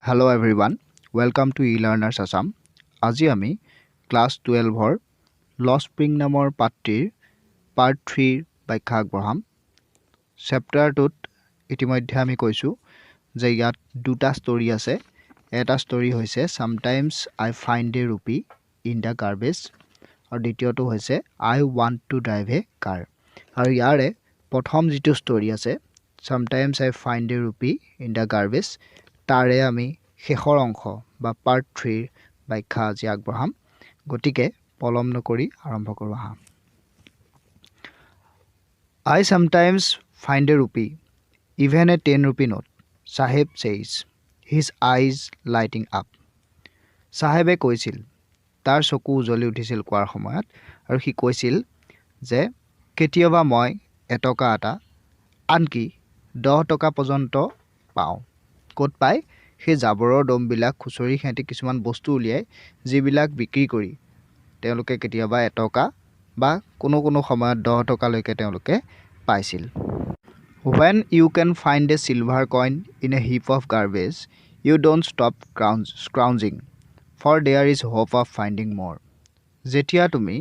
Hello everyone, welcome to eLearners Assam. আজি আমি class 12ৰ ল স্প্ৰিং নামৰ পাঠটিৰ পাৰ্ট 3 ব্যাখ্যা আগবঢ়াম। চেপ্টাৰটোত ইতিমধ্যে আমি কৈছোঁ যে ইয়াত দুটা ষ্টৰী আছে। এটা ষ্টৰী হৈছে Sometimes I find a rupee in the garbage আৰু দ্বিতীয়টো হৈছে I want to drive a car। আৰু ইয়াৰে প্ৰথম যিটো ষ্টৰী আছে Sometimes I find a rupee in the garbage তাৰে আমি শেষৰ অংশ বা পাৰ্ট 3 ব্যাখ্যা আজি আগবঢ়াম। গতিকে পলম নকৰি আৰম্ভ কৰোঁ আহা। I sometimes find a rupee, even a 10 rupee note, Sahib says, his eyes lighting up. চাহেবে কৈছিল, তাৰ চকু উজ্বলি উঠিছিল কোৱাৰ সময়ত আৰু সি কৈছিল যে কেতিয়াবা মই এটকা এটা আনকি 10 টকা পৰ্যন্ত পাওঁ। ক'ত পায়? সেই জাবৰৰ দমবিলাক খুচৰি খেতি কিছুমান বস্তু উলিয়াই যিবিলাক বিক্ৰী কৰি তেওঁলোকে কেতিয়াবা এটকা বা কোনো সময়ত 10 টকালৈকে তেওঁলোকে পাইছিল। When you can find a silver coin in a heap of garbage, you don't stop scrounging, for there is hope of finding more. যেতিয়া তুমি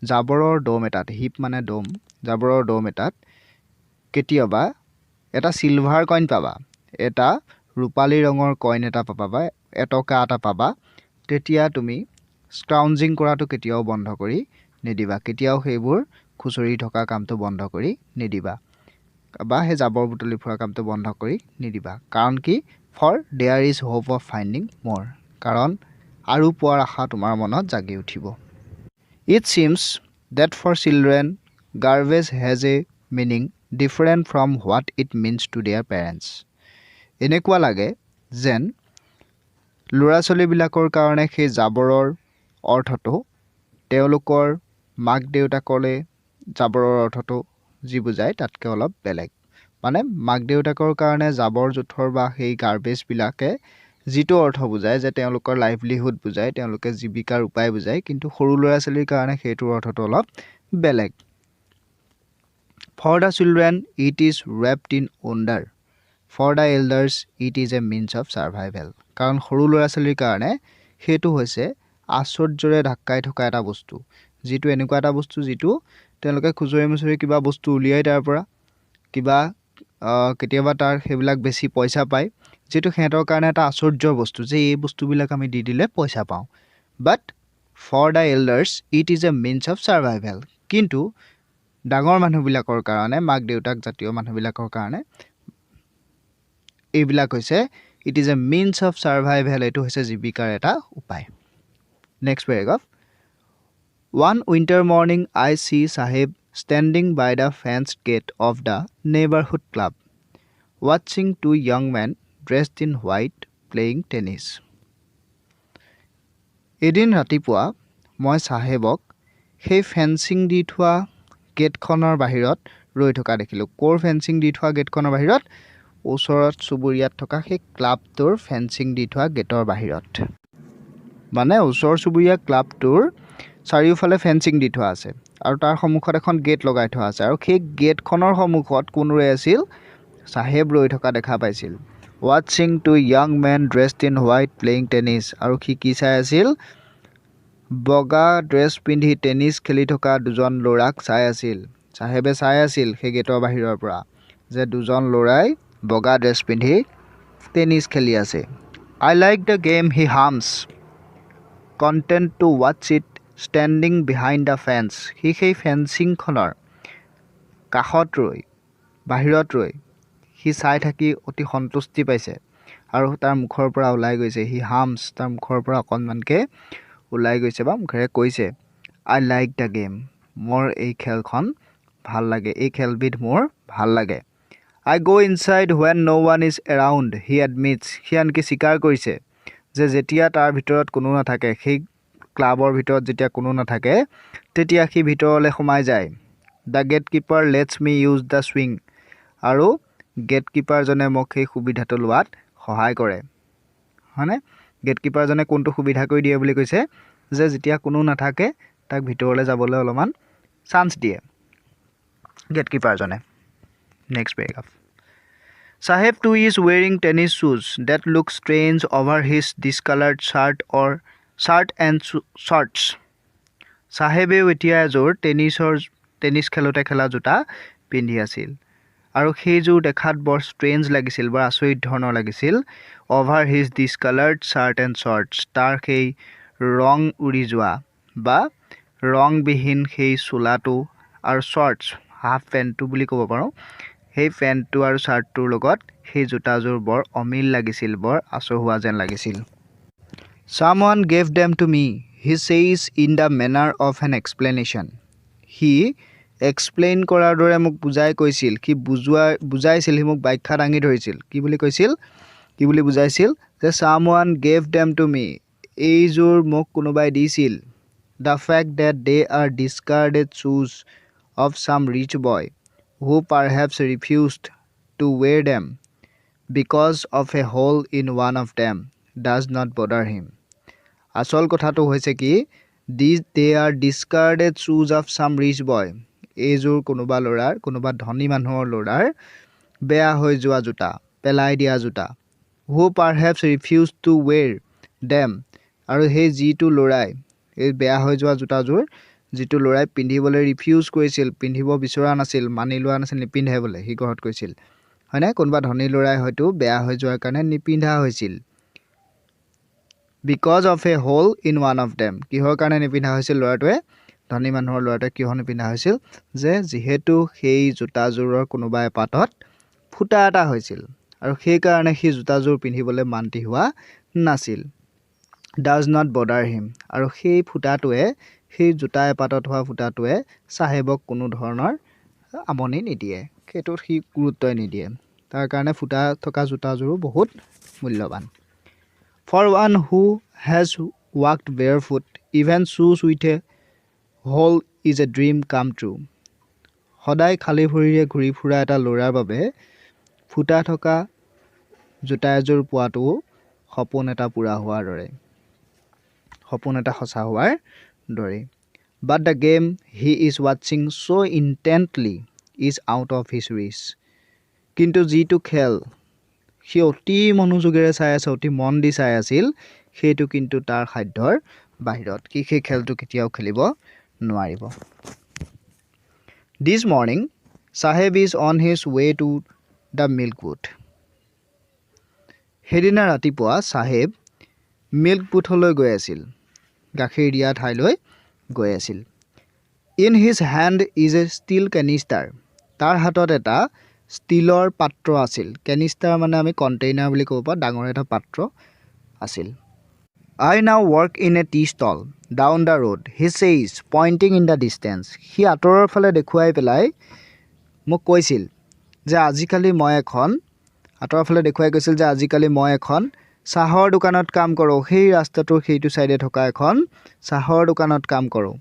জাবৰৰ দম এটাত হিপ মানে দম জাবৰৰ দম এটাত কেতিয়াবা এটা সিলভাৰ কইন পাবা, এটা ৰূপালী ৰঙৰ কইন এটা পাবা, এটকা এটা পাবা, তেতিয়া তুমি স্ক্ৰাউঞ্জিং কৰাটো কেতিয়াও বন্ধ কৰি নিদিবা। কেতিয়াও সেইবোৰ খুচৰি থকা কামটো বন্ধ কৰি নিদিবা বা সেই জাবৰ বুটলি ফুৰা কামটো বন্ধ কৰি নিদিবা। কাৰণ কি? For there is hope of finding more. কাৰণ আৰু পোৱাৰ আশা তোমাৰ মনত জাগি উঠিব। It seems that for children garbage has a meaning different from what it means to their parents. এনেকুৱা লাগে যেন ল'ৰা ছোৱালীবিলাকৰ কাৰণে সেই জাবৰৰ অৰ্থটো তেওঁলোকৰ মাক দেউতাকলৈ জাবৰৰ অৰ্থটো যি বুজায় তাতকৈ অলপ বেলেগ। মানে মাক দেউতাকৰ কাৰণে জাবৰ জোঁথৰ বা সেই গাৰ্বেজবিলাকে যিটো অৰ্থ বুজায় যে তেওঁলোকৰ লাইভলিহুড বুজায়, তেওঁলোকে জীৱিকাৰ উপায় বুজায়, কিন্তু সৰু ল'ৰা ছোৱালীৰ কাৰণে সেইটোৰ অৰ্থটো অলপ বেলেগ। For the children it is wrapped in wonder, for the elders it is a means of survival. কাৰণ সৰু ল'ৰা ছোৱালীৰ কাৰণে সেইটো হৈছে আশ্চৰ্যৰে ঢাক্কাই থকা এটা বস্তু, যিটো এনেকুৱা এটা বস্তু যিটো তেওঁলোকে খুচৰি মুচৰি কিবা বস্তু উলিয়াই তাৰ পৰা কিবা কেতিয়াবা তাৰ সেইবিলাক বেছি পইচা পায়, যিটো সিহঁতৰ কাৰণে এটা আশ্চৰ্যৰ বস্তু যে এই বস্তুবিলাক আমি দি দিলে পইচা পাওঁ। But for the elders it is a means of survival. কিন্তু ডাঙৰ মানুহবিলাকৰ কাৰণে, মাক দেউতাক জাতীয় মানুহবিলাকৰ কাৰণে এইবিলাক হৈছে it is a means of survival. এইটো হৈছে জীৱিকাৰ এটা উপায়। Next paragraph. One winter morning I see Sahib standing by the fenced gate of the neighborhood club, watching two young men dressed in white playing tennis. এদিন ৰাতিপুৱা মই চাহেবক সেই fencing দি থোৱা গেটখনৰ বাহিৰত ৰৈ থকা দেখিলোঁ। ক'ৰ ফেন্সিং দি থোৱা গেটখনৰ বাহিৰত? ওচৰত চুবুৰীয়াত থকা সেই ক্লাবটোৰ ফেন্সিং দি থোৱা গেটৰ বাহিৰত। মানে ওচৰ চুবুৰীয়া ক্লাবটোৰ চাৰিওফালে ফেন্সিং দি থোৱা আছে আৰু তাৰ সন্মুখত এখন গেট লগাই থোৱা আছে আৰু সেই গেটখনৰ সন্মুখত কোন ৰৈ আছিল? চাহেব ৰৈ থকা দেখা পাইছিল। ৱাটছিং two young men dressed in white playing tennis. আৰু সি কি চাই আছিল? বগা ড্ৰেছ পিন্ধি টেনিছ খেলি থকা দুজন ল'ৰাক চাই আছিল। চাহেবে চাই আছিল সেই গেটৰ বাহিৰৰ পৰা যে দুজন ল'ৰাই বগা ড্ৰেছ পিন্ধি টেনিছ খেলি আছে। I like the game he hums, content to ৱাটছ it standing behind the fence. সি সেই ফেন্সিংখনৰ কাষত ৰৈ, বাহিৰত ৰৈ সি চাই থাকি অতি সন্তুষ্টি পাইছে আৰু তাৰ মুখৰ পৰা ওলাই গৈছে হি হামছ, তাৰ মুখৰ পৰা অকণমানকৈ ওলাই গৈছে বা মুখেৰে কৈছে আই লাইক দ্য গেম, মোৰ এই খেলখন ভাল লাগে, এই খেলবিধ মোৰ ভাল লাগে। I go' inside when no' one is around, he admits. সি আনকি স্বীকাৰ কৰিছে যে যেতিয়া তাৰ ভিতৰত কোনো নাথাকে, সেই ক্লাবৰ ভিতৰত যেতিয়া কোনো নাথাকে তেতিয়া সি ভিতৰলৈ সোমাই যায়। The gatekeeper lets me use the swing. আৰু গেট কিপাৰজনে মোক সেই সুবিধাটো লোৱাত সহায় কৰে। হয়নে? গেট কিপাৰজনে কোনটো সুবিধা কৰি দিয়ে বুলি কৈছে? যে যেতিয়া কোনো নাথাকে তাক ভিতৰলৈ যাবলৈ অলপমান চান্স দিয়ে গেট কিপাৰজনে। Next paragraph. Saheb too is wearing tennis shoes that look strange over his discolored shirt and shorts. চাহেবেও এতিয়া এযোৰ টেনিছ খেলোঁতে খেলা জোতা পিন্ধি আছিল আৰু সেইযোৰ দেখাত বৰ ষ্ট্ৰেঞ্জ লাগিছিল বৰ আচৰিত ধৰণৰ লাগিছিল over his discoloured shirt and shorts তাৰ সেই ৰং উৰি যোৱা বা ৰংবিহীন সেই চোলাটো আৰু শ্বৰ্টছ হাফ পেণ্টটো বুলি ক'ব পাৰোঁ সেই পেণ্টটো আৰু চাৰ্টটোৰ লগত সেই জোতাযোৰ বৰ অমিল লাগিছিল বৰ আচহুৱা যেন লাগিছিল Someone gave them to me, he says in the manner of an explanation. He explain কৰাৰ দৰে মোক বুজাই কৈছিল কি বুজাইছিল সি মোক ব্যাখ্যা দাঙি ধৰিছিল কি বুলি কৈছিল কি বুলি বুজাইছিল যে someone gave them to me এইযোৰ মোক কোনোবাই দিছিল the fact that they are discarded shoes of some rich boy who perhaps refused to wear them because of a hole in one of them does not bother him. আসল কথাটো হৈছে কি they are discarded shoes of some rich boy এইযোৰ কোনোবা ধনী মানুহৰ ল'ৰাৰ বেয়া হৈ যোৱা জোতা পেলাই দিয়া জোতা who perhaps refused to wear them আৰু সেই যিটো ল'ৰাই এই বেয়া হৈ যোৱা জোতাযোৰ যিটো ল'ৰাই পিন্ধিবলৈ ৰিফিউজ কৰিছিল পিন্ধিব বিচৰা নাছিল মানি লোৱা নাছিল নিপিন্ধে বোলে সি ঘৰত কৈছিল হয়নে কোনোবা ধনী ল'ৰাই হয়তো বেয়া হৈ যোৱাৰ কাৰণে নিপিন্ধা হৈছিল because of a hole in one of them কিহৰ কাৰণে নিপিন্ধা হৈছিল ল'ৰাটোৱে ধনী মানুহৰ ল'ৰাটোৱে কিহৰ নিপিন্ধা হৈছিল যে যিহেতু সেই জোতাযোৰৰ কোনোবা এপাটত ফুটা এটা হৈছিল আৰু সেই কাৰণে সি জোতাযোৰ পিন্ধিবলৈ মান্তি হোৱা নাছিল does not bother him আৰু সেই ফুটাটোৱে সেই জোতা এপাটত হোৱা ফুটাটোৱে চাহেবক কোনো ধৰণৰ আমনি নিদিয়ে সেইটো সি গুৰুত্বই নিদিয়ে তাৰ কাৰণে ফুটা থকা জোতাযোৰো বহুত মূল্যৱান For one who has walked barefoot, even shoes with a hole is a dream come true. সদায় খালী ভৰিৰে ঘূৰি ফুৰা এটা ল'ৰাৰ বাবে ফুটা থকা জোতা এযোৰ পোৱাটো সপোন এটা পূৰা হোৱাৰ দৰে সপোন এটা সঁচা হোৱাৰ দৰে But the game he is watching so intently is out of his reach. কিন্তু যিটো খেল সি অতি মনোযোগেৰে চাই আছে অতি মন দি চাই আছিল সেইটো কিন্তু তাৰ সাধ্যৰ বাহিৰত কি সেই খেলটো কেতিয়াও খেলিব নোৱাৰিব This morning Saheb is on his way to the milk booth সেইদিনা ৰাতিপুৱা চাহেব মিল্ক বুথলৈ গৈ আছিল গাখীৰ দিয়া ঠাইলৈ গৈ আছিল In his hand is a steel canister তাৰ হাতত এটা ষ্টিলৰ পাত্ৰ আছিল কেনিষ্টাৰ মানে আমি কণ্টেইনাৰ বুলি ক'ব পাৰোঁ ডাঙৰ এটা পাত্ৰ আছিল I now work in a tea stall down the road he says pointing in the distance সি আঁতৰৰ ফালে দেখুৱাই পেলাই মোক কৈছিল যে আজিকালি মই এখন আঁতৰৰ ফালে দেখুৱাই কৈছিল যে আজিকালি মই এখন চাহৰ দোকানত কাম কৰোঁ সেই ৰাস্তাটোৰ সেইটো চাইডে থকা এখন চাহৰ দোকানত কাম কৰোঁ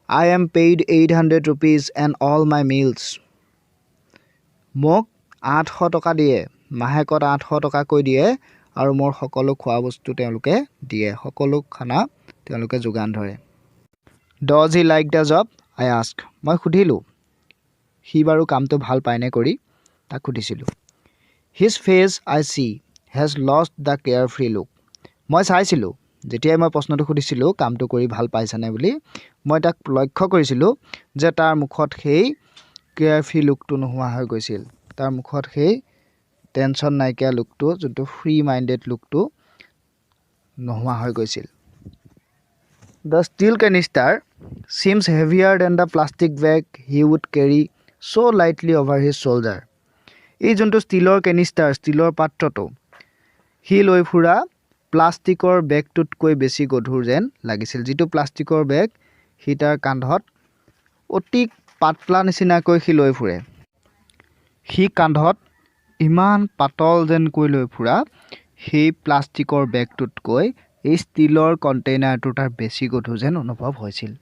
I am paid 800 rupees and all my meals মোক 800 টকা দিয়ে মাহেকত 800 টকাকৈ দিয়ে আৰু মোৰ সকলো খোৱা বস্তু তেওঁলোকে দিয়ে সকলো খানা তেওঁলোকে যোগান ধৰে Does he like the job I asked মই সুধিলোঁ সি বাৰু কামটো ভাল পায়নে কৰি তাক সুধিছিলোঁ His face I see has lost the carefree look মই চাইছিলোঁ যেতিয়াই মই প্ৰশ্নটো সুধিছিলোঁ কামটো কৰি ভাল পাইছানে বুলি মই তাক লক্ষ্য কৰিছিলোঁ যে তাৰ মুখত সেই কেয়াৰফ্ৰী লুকটো নোহোৱা হৈ গৈছিল তাৰ মুখত সেই টেনচন নাইকিয়া লুকটো যোনটো ফ্ৰী মাইণ্ডেড লুকটো নোহোৱা হৈ গৈছিল The steel canister seems heavier than the plastic bag he would carry so lightly over his shoulder এই যোনটো ষ্টিলৰ কেনিষ্টাৰ ষ্টিলৰ পাত্ৰটো সি লৈ ফুৰা প্লাষ্টিকৰ বেগটোতকৈ বেছি গধুৰ যেন লাগিছিল যিটো প্লাষ্টিকৰ বেগ সি তাৰ কান্ধত অতি পাতলা নিচিনাকৈ সি লৈ ফুৰে সি কান্ধত ইমান পাতল যেনকৈ লৈ ফুৰা সেই প্লাষ্টিকৰ বেগটোতকৈ এই ষ্টিলৰ কণ্টেইনাৰটো তাৰ বেছি গধুৰ যেন অনুভৱ হৈছিল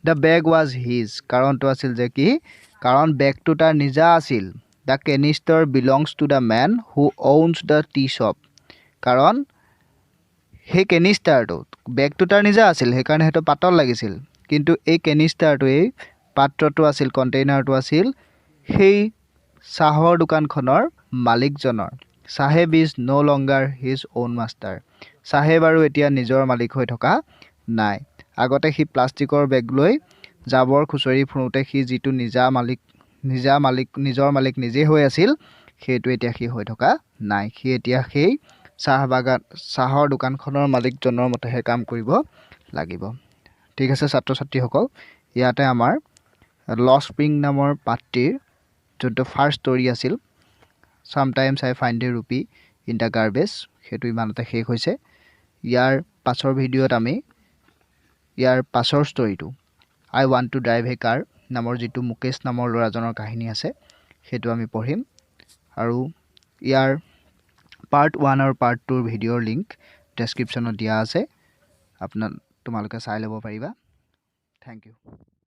দ্য বেগ ৱাজ হিজ কাৰণটো আছিল যে কি কাৰণ বেগটো তাৰ নিজা আছিল the canister belongs to the man who owns the tea shop কাৰণ সেই কেনিষ্টাৰটো বেগটো তাৰ নিজা আছিল সেইকাৰণে সেইটো পাতল লাগিছিল কিন্তু এই কেনিষ্টাৰটো এই পাত্ৰটো আছিল কণ্টেইনাৰটো আছিল সেই চাহৰ দোকানখনৰ মালিকজনৰ Saheb is no' longer his own master Saheb আৰু এতিয়া নিজৰ মালিক হৈ থকা নাই আগতে সি প্লাষ্টিকৰ বেগ লৈ জাবৰ খুচৰি ফুৰোঁতে সি যিটো নিজৰ মালিক নিজে হৈ আছিল সেইটো এতিয়া সি হৈ থকা নাই সি এতিয়া সেই চাহৰ দোকানখনৰ মালিকজনৰ মতেহে কাম কৰিব লাগিব ঠিক আছে ছাত্ৰ ছাত্ৰীসকল ইয়াতে আমাৰ লষ্ট স্প্ৰিং নামৰ পাঠটিৰ যোনটো ফাৰ্ষ্ট ষ্টৰি আছিল Sometimes I find a rupee in the garbage সেইটো ইমানতে শেষ হৈছে ইয়াৰ পাছৰ ভিডিঅ'ত আমি ইয়াৰ পাছৰ ষ্টৰিটো I want to drive a car নামৰ যিটো মুকেশ নামৰ ল'ৰাজনৰ কাহিনী আছে সেইটো আমি পঢ়িম আৰু ইয়াৰ পাৰ্ট 1 আৰু পাৰ্ট 2 ভিডিঅ'ৰ লিংক ডেছক্ৰিপশ্যনত দিয়া আছে তোমালোকে চাই ল'ব পাৰিবা থেংক ইউ